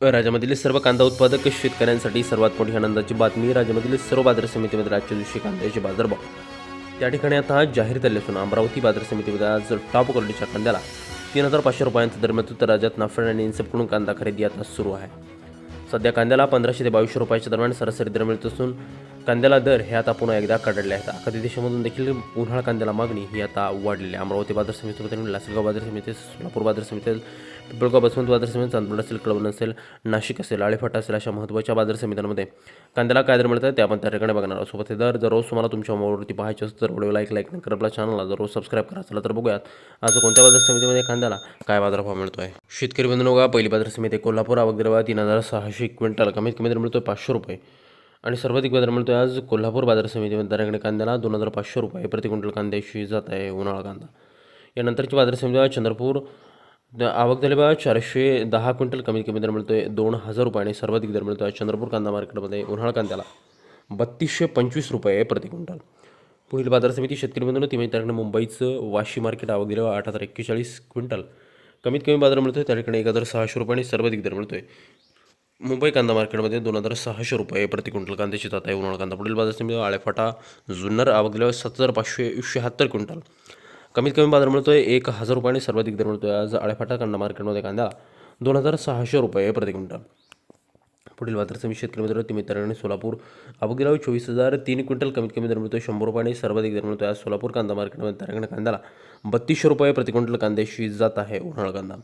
राज्यामधील सर्व कांदा उत्पादक शेतकऱ्यांसाठी सर्वात मोठी आनंदाची बातमी. राज्यामधील सर्व बाजार समितीमध्ये आजच्या दिवशी कांद्याचे बाजारभाव त्या ठिकाणी आता जाहीर झाले असून अमरावती बाजार समितीमध्ये आज टॉप क्वालिटीच्या कांद्याला 3,500 रुपयांचा दर मिळतो. तर राज्यात नाफेड आणि इन्सेपकडून कांदा खरेदी आता सुरू आहे. सध्या कांद्याला 1,500 ते 2,200 रुपयाच्या दरम्यान सरासरी दर मिळत असून कांद्याला दर हे आता पुन्हा एकदा कडाडले आहेत. अखाद्य देशामधून देखील उन्हाळा कांद्याला मागणी ही आता वाढलेली आहे. अमरावती बाजार समितीमध्ये लासलगाव बाजार समिती, सोलापूर बाजार समिती, पिंपळगाव बसवंत बाजार समिती, चांदवड असेल, कळवण असेल, नाशिक असेल, आळेफाटा असेल अशा महत्त्वाच्या बाजार समित्यांमध्ये कांद्याला काय दर मिळतात ते आपण त्या ठिकाणी बघणार आहोत. सोबत हे दर जर रोज तुम्हाला तुमच्या मोबाईलवरती पाहायचे असतं तर व्हिडिओ लाईक नाही करा, आपल्या चॅनलला जर रोज सबस्क्राईब करा. चला तर बघूयात आज कोणत्या बाजार समितीमध्ये कांद्याला काय बाजारभाव मिळतो आहे. शेतकरी बंधू बघा, पहिली बाजार समिती कोल्हापूर, आवक दर 3,600 क्विंटल, कमीत कमी दर मिळतो 500 रुपये आणि सर्वाधिक बाजार मिळतो आज कोल्हापूर बाजार समितीमध्ये. दराकडे कांद्याला 2,500 रुपये प्रति क्विंटल कांद्याशी जात आहे उन्हाळा कांदा. यानंतरची बाजार समिती चंद्रपूर, आवक झाली बघा 410 क्विंटल, कमीत कमी दर मिळतो आहे 2,000 रुपये आणि सर्वाधिक दर मिळतो आहे चंद्रपूर कांदा मार्केटमध्ये उन्हाळा कांद्याला 3,225 रुपये प्रति क्विंटल. पुढील बाजार समिती शेतकरी बंधूंनो, ती म्हणजे त्याकडे मुंबईचं वाशी मार्केट, आवक दिली 8,041 क्विंटल, कमीत कमी बाजार मिळतो आहे त्या ठिकाणी 1,600 रुपये आणि सर्वाधिक दर मिळतो आहे मुंबई कांदा मार्केटमध्ये 2,600 रुपये प्रति क्विंटल कांद्याची जात आहे उन्हाळा कांदा. पुढील बाजार समिती आळेफाटा जुन्नर, आवक दिल्यावर 7,576 क्विंटल, कमीत कमी बाजार मिळतो आहे 1,000 रुपये आणि सर्वाधिक दर मिळतो आहे आज आळेफाटा कांदा मार्केटमध्ये कांदा 2,600 रुपये प्रति क्विंटल. पुढील बाजार समिती शेतकरी मित्र आणि सोलापूर, आवक दिल्यावर 24,003 क्विंटल, कमीत कमी दर मिळतो 100 रुपये आणि सर्वाधिक दर मिळतो आहे आज सोलापूर कांदा मार्केटमध्ये त्याकडे कांद्याला 3,200 रुपये प्रति क्विंटल कांद्याशी जात आहे उन्हाळा कांदा.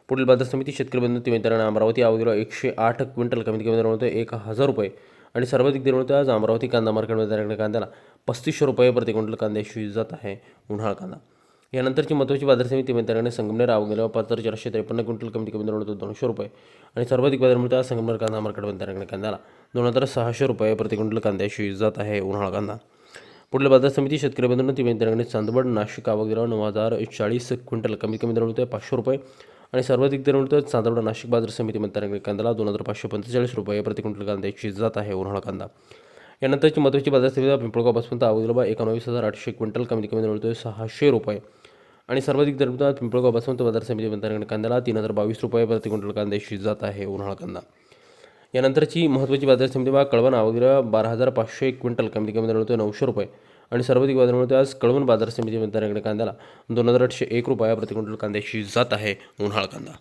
पुढील बाजार समिती शेतकरी बंधू मित्रांनो अमरावती, आवक दिल्यावर 108 क्विंटल, कमीत कमी दर मिळतो 1,000 रुपये आणि सर्वाधिक दर मिळतो आज अमरावती कांदा मार्केटमध्ये त्याकडे कांद्याला 3,500 रुपये प्रति क्विंटल कांद्याशी जात आहे उन्हाळा कांदा. यानंतरची महत्त्वाची बाजार समिती मित्रांनो संगमनेर, आवक दिल्यावर 5,453 क्विंटल, कमीत कमी दर मिळतो 200 रुपये आणि सर्वाधिक बाजार मिळतो आज संगमनेर कांदा मार्केटमध्ये त्याकडे कांद्याला 2,600 रुपये प्रति क्विंटल कांद्याशी जात आहे उन्हाळा कांदा. पुढील बाजार समिती शेतकरी बंधूंनो, ती मित्रांनो चांदवड, नाशिक, आवक दिल्यावर 9,040 क्विंटल, कमीत कमी दर मिळतो 500 रुपये आणि सर्वाधिक दर मिळतो चांदवड नाशिक बाजार समितीमध्ये कांद्याला 2,545 रुपये प्रति क्विंटल कांद्याची जात आहे उन्हाळा कांदा. यानंतरची महत्त्वाची बाजार समिती पिंपळगाव बसवंत, आवक दिल्यावर 19,800 क्विंटल, कमीत कमी दर मिळतो 600 रुपये आणि सर्वाधिक दर मिळतो पिंपळगाव बसवंत बाजार समितीमध्ये कांद्याला 3,022 रुपये प्रति क्विंटल कांद्याशी जात आहे उन्हाळा कांदा. यानंतरची महत्त्वाची बाजार समिती कळवण, आवक दिल्यावर 12,500 क्विंटल, कमीत कमी दर मिळतो 900 रुपये आणि सर्वाधिक बाजार मिळतो आज कळवण बाजार समितीमध्ये कांद्याला 2,801 रुपये प्रति क्विंटल कांद्याशी जात आहे उन्हाळा कांदा.